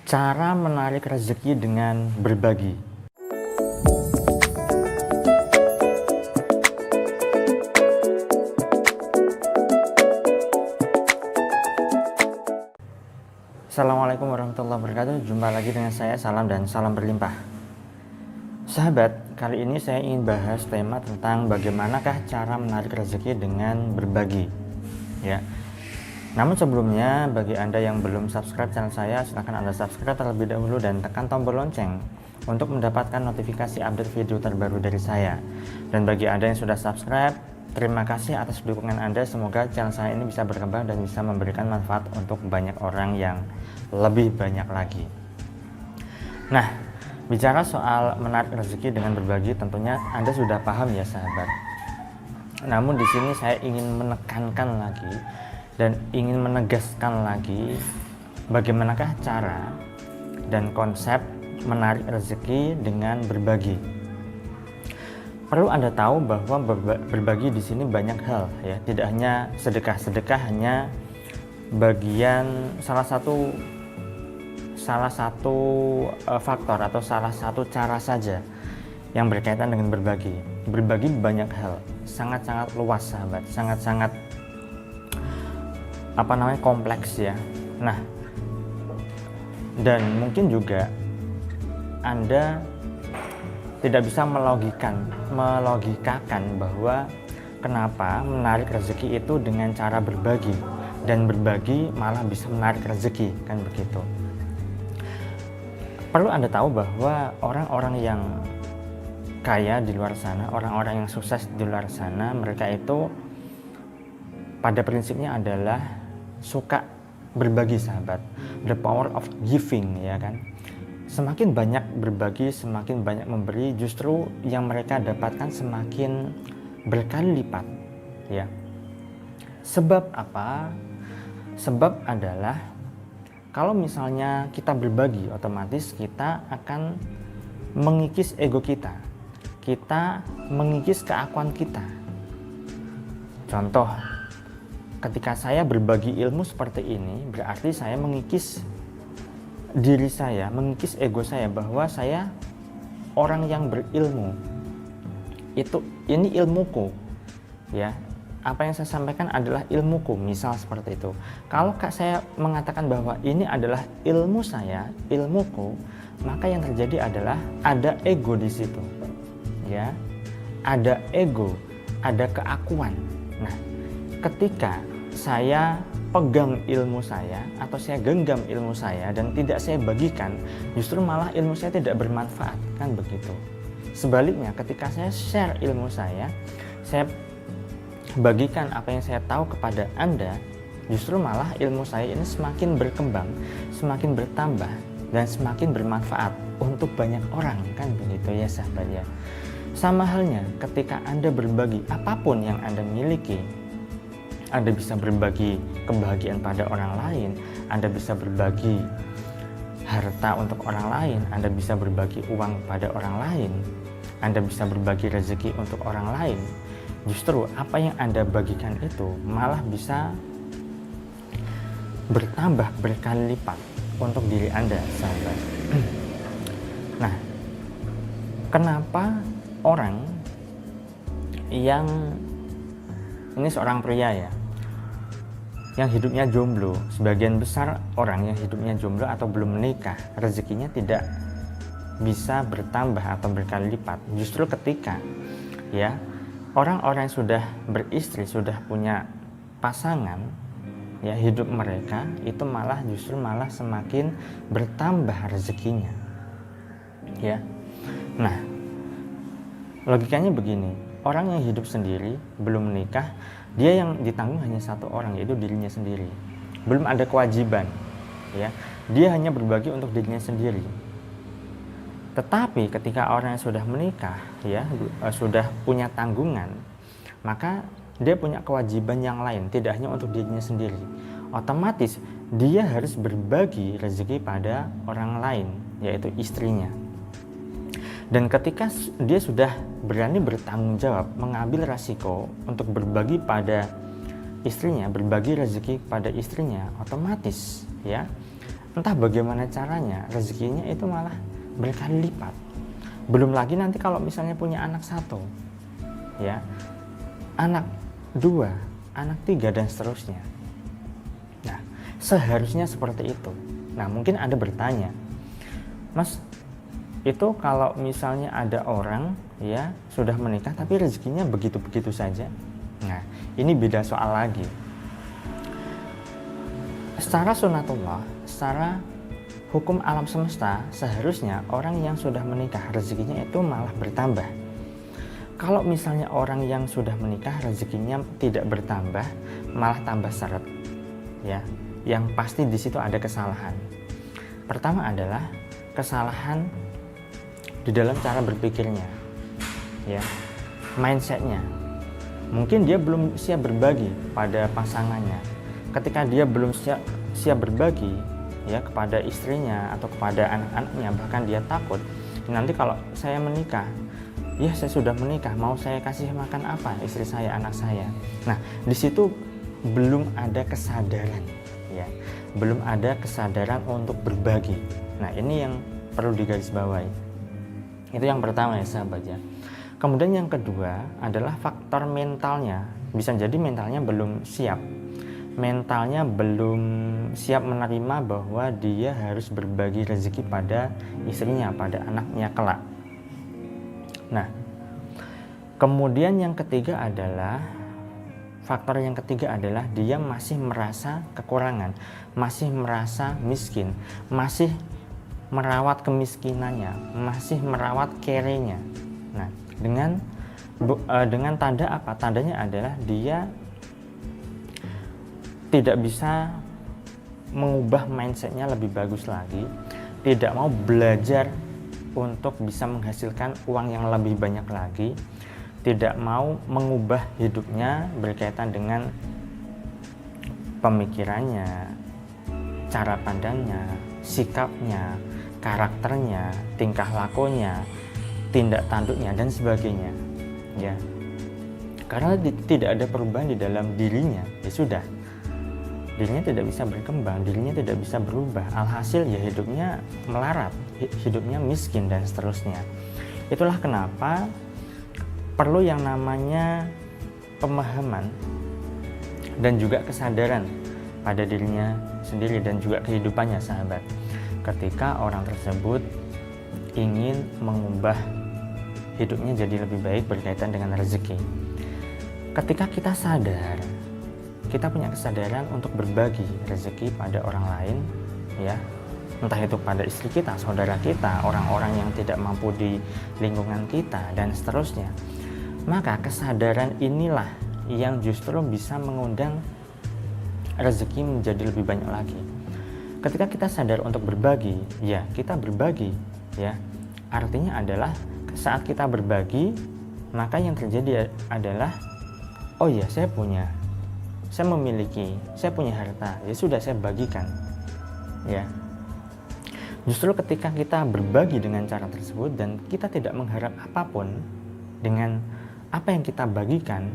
Cara menarik rezeki dengan berbagi. Assalamualaikum warahmatullahi wabarakatuh. Jumpa lagi dengan saya, Salam dan salam berlimpah. Sahabat, kali ini saya ingin bahas tema tentang bagaimanakah cara menarik rezeki dengan berbagi. Ya. Namun sebelumnya, bagi Anda yang belum subscribe channel saya, silahkan Anda subscribe terlebih dahulu dan tekan tombol lonceng untuk mendapatkan notifikasi update video terbaru dari saya. Dan bagi Anda yang sudah subscribe, terima kasih atas dukungan Anda. Semoga channel saya ini bisa berkembang dan bisa memberikan manfaat untuk banyak orang yang lebih banyak lagi. Nah, bicara soal menarik rezeki dengan berbagi, tentunya Anda sudah paham ya sahabat. Namun di sini saya ingin menekankan lagi dan ingin menegaskan lagi bagaimanakah cara dan konsep menarik rezeki dengan berbagi. Perlu Anda tahu bahwa berbagi di sini banyak hal ya, tidak hanya sedekah hanya bagian salah satu faktor atau salah satu cara saja yang berkaitan dengan berbagi. Berbagi banyak hal, sangat-sangat luas sahabat, sangat-sangat kompleks ya. Nah, dan mungkin juga Anda tidak bisa melogikakan bahwa kenapa menarik rezeki itu dengan cara berbagi, dan berbagi malah bisa menarik rezeki, kan begitu. Perlu Anda tahu bahwa orang-orang yang kaya di luar sana, orang-orang yang sukses di luar sana, mereka itu pada prinsipnya adalah suka berbagi sahabat. The power of giving, ya kan. Semakin banyak berbagi, semakin banyak memberi, justru yang mereka dapatkan semakin berkali lipat ya. Sebab apa? Sebab adalah kalau misalnya kita berbagi, otomatis kita akan mengikis ego kita. Kita mengikis keakuan kita. Contoh, ketika saya berbagi ilmu seperti ini, berarti saya mengikis diri saya, mengikis ego saya bahwa saya orang yang berilmu. Ini ilmuku, ya. Apa yang saya sampaikan adalah ilmuku, misal seperti itu. Kalau saya mengatakan bahwa ini adalah ilmu saya, ilmuku, maka yang terjadi adalah ada ego di situ, ya. Ada ego, ada keakuan. Nah, ketika saya pegang ilmu saya atau saya genggam ilmu saya dan tidak saya bagikan, justru malah ilmu saya tidak bermanfaat, kan begitu. Sebaliknya, ketika saya share ilmu saya bagikan apa yang saya tahu kepada Anda, justru malah ilmu saya ini semakin berkembang, semakin bertambah dan semakin bermanfaat untuk banyak orang, kan begitu ya sahabat ya. Sama halnya ketika Anda berbagi apapun yang Anda miliki, Anda bisa berbagi kebahagiaan pada orang lain, Anda bisa berbagi harta untuk orang lain, Anda bisa berbagi uang pada orang lain, Anda bisa berbagi rezeki untuk orang lain. Justru apa yang Anda bagikan itu malah bisa bertambah berkali lipat untuk diri Anda, sahabat. Nah, kenapa orang yang ini seorang pria ya, yang hidupnya jomblo, sebagian besar orang yang hidupnya jomblo atau belum menikah, rezekinya tidak bisa bertambah atau berkali lipat. Justru ketika ya orang-orang yang sudah beristri, sudah punya pasangan, ya hidup mereka itu justru malah semakin bertambah rezekinya. Ya. Nah, logikanya begini, orang yang hidup sendiri, belum menikah, dia yang ditanggung hanya satu orang, yaitu dirinya sendiri. Belum ada kewajiban, ya. Dia hanya berbagi untuk dirinya sendiri. Tetapi ketika orang yang sudah menikah, ya, sudah punya tanggungan, maka dia punya kewajiban yang lain, tidak hanya untuk dirinya sendiri. Otomatis dia harus berbagi rezeki pada orang lain, yaitu istrinya. Dan ketika dia sudah berani bertanggung jawab, mengambil resiko untuk berbagi pada istrinya, berbagi rezeki pada istrinya, otomatis ya entah bagaimana caranya rezekinya itu malah berkali lipat. Belum lagi nanti kalau misalnya punya anak satu, ya, anak dua, anak tiga, dan seterusnya. Nah, seharusnya seperti itu. Nah, mungkin Anda bertanya, Mas, itu kalau misalnya ada orang ya sudah menikah tapi rezekinya begitu-begitu saja. Nah, ini beda soal lagi. Secara sunatullah, secara hukum alam semesta, seharusnya orang yang sudah menikah rezekinya itu malah bertambah. Kalau misalnya orang yang sudah menikah rezekinya tidak bertambah, malah tambah seret, ya. Yang pasti di situ ada kesalahan. Pertama adalah kesalahan di dalam cara berpikirnya, ya, mindsetnya. Mungkin dia belum siap berbagi pada pasangannya. Ketika dia belum siap berbagi, ya, kepada istrinya atau kepada anak-anaknya, bahkan dia takut nanti kalau saya menikah, ya saya sudah menikah, mau saya kasih makan apa istri saya, anak saya. Nah, di situ belum ada kesadaran, ya, belum ada kesadaran untuk berbagi. Nah, ini yang perlu digarisbawahi. Itu yang pertama ya sahabat ya. Kemudian yang kedua adalah faktor mentalnya. Bisa jadi mentalnya belum siap. Mentalnya belum siap menerima bahwa dia harus berbagi rezeki pada istrinya, pada anaknya kelak. Nah, kemudian yang ketiga adalah faktor yang ketiga adalah dia masih merasa kekurangan, masih merasa miskin, masih merawat kemiskinannya, masih merawat kerenya. Nah, dengan tanda apa? Tandanya adalah dia tidak bisa mengubah mindsetnya lebih bagus lagi, tidak mau belajar untuk bisa menghasilkan uang yang lebih banyak lagi, tidak mau mengubah hidupnya berkaitan dengan pemikirannya, cara pandangnya, sikapnya, karakternya, tingkah lakunya, tindak tanduknya, dan sebagainya, ya. Karena tidak ada perubahan di dalam dirinya, ya sudah, dirinya tidak bisa berkembang, dirinya tidak bisa berubah. Alhasil ya hidupnya melarat, hidupnya miskin, dan seterusnya. Itulah kenapa perlu yang namanya pemahaman dan juga kesadaran pada dirinya sendiri dan juga kehidupannya sahabat. Ketika orang tersebut ingin mengubah hidupnya jadi lebih baik berkaitan dengan rezeki. Ketika kita sadar, kita punya kesadaran untuk berbagi rezeki pada orang lain, ya, entah itu pada istri kita, saudara kita, orang-orang yang tidak mampu di lingkungan kita, dan seterusnya. Maka kesadaran inilah yang justru bisa mengundang rezeki menjadi lebih banyak lagi. Ketika kita sadar untuk berbagi, ya kita berbagi, ya. Artinya adalah saat kita berbagi, maka yang terjadi adalah, oh ya saya memiliki, saya punya harta, ya sudah saya bagikan, ya. Justru ketika kita berbagi dengan cara tersebut dan kita tidak mengharap apapun dengan apa yang kita bagikan,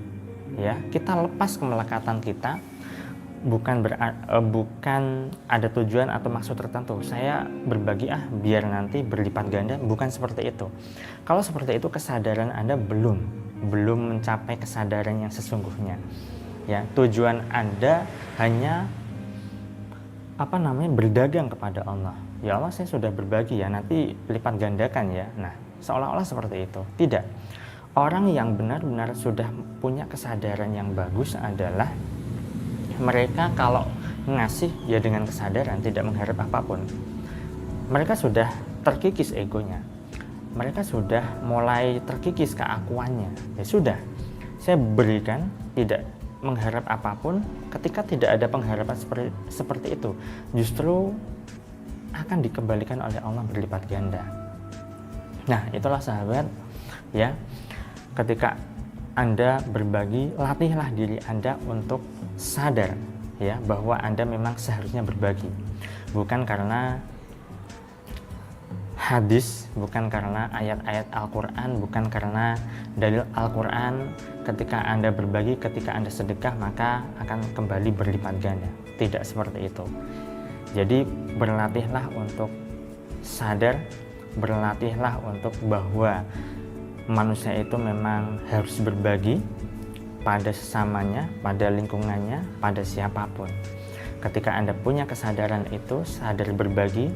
ya, kita lepas kemelekatan kita, bukan ada tujuan atau maksud tertentu. Saya berbagi biar nanti berlipat ganda, bukan seperti itu. Kalau seperti itu kesadaran Anda belum mencapai kesadaran yang sesungguhnya. Ya, tujuan Anda hanya berdagang kepada Allah. Ya Allah, saya sudah berbagi ya, nanti lipat gandakan ya. Nah, seolah-olah seperti itu. Tidak. Orang yang benar-benar sudah punya kesadaran yang bagus adalah mereka kalau ngasih ya dengan kesadaran, tidak mengharap apapun. Mereka sudah terkikis egonya. Mereka sudah mulai terkikis keakuannya. Ya sudah, saya berikan, tidak mengharap apapun. Ketika tidak ada pengharapan seperti itu, justru akan dikembalikan oleh Allah berlipat ganda. Nah, itulah sahabat, ya. Ketika Anda berbagi, latihlah diri Anda untuk sadar, ya, bahwa Anda memang seharusnya berbagi. Bukan karena hadis, bukan karena ayat-ayat Al-Quran, bukan karena dalil Al-Quran. Ketika Anda berbagi, ketika Anda sedekah, maka akan kembali berlipat ganda. Tidak seperti itu. Jadi berlatihlah untuk sadar, berlatihlah untuk bahwa manusia itu memang harus berbagi pada sesamanya, pada lingkungannya, pada siapapun. Ketika Anda punya kesadaran itu, sadar berbagi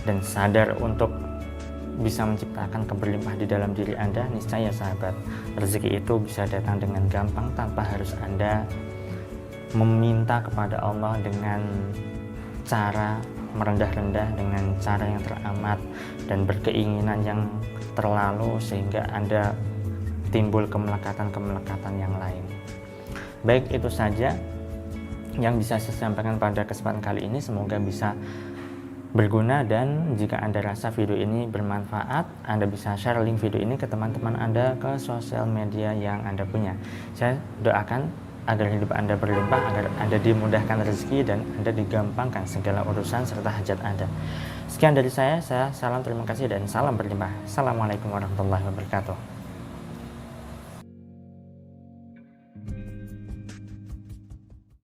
dan sadar untuk bisa menciptakan keberlimpahan di dalam diri Anda, niscaya sahabat, rezeki itu bisa datang dengan gampang tanpa harus Anda meminta kepada Allah dengan cara merendah-rendah, dengan cara yang teramat dan berkeinginan yang terlalu sehingga Anda timbul kemelekatan-kemelekatan yang lain. Baik, itu saja yang bisa saya sampaikan pada kesempatan kali ini. Semoga bisa berguna, dan jika Anda rasa video ini bermanfaat, Anda bisa share link video ini ke teman-teman Anda, ke sosial media yang Anda punya. Saya doakan agar hidup Anda berlimpah, agar Anda dimudahkan rezeki dan Anda digampangkan segala urusan serta hajat Anda. Sekian dari saya salam terima kasih dan salam berlimpah. Assalamualaikum warahmatullahi wabarakatuh.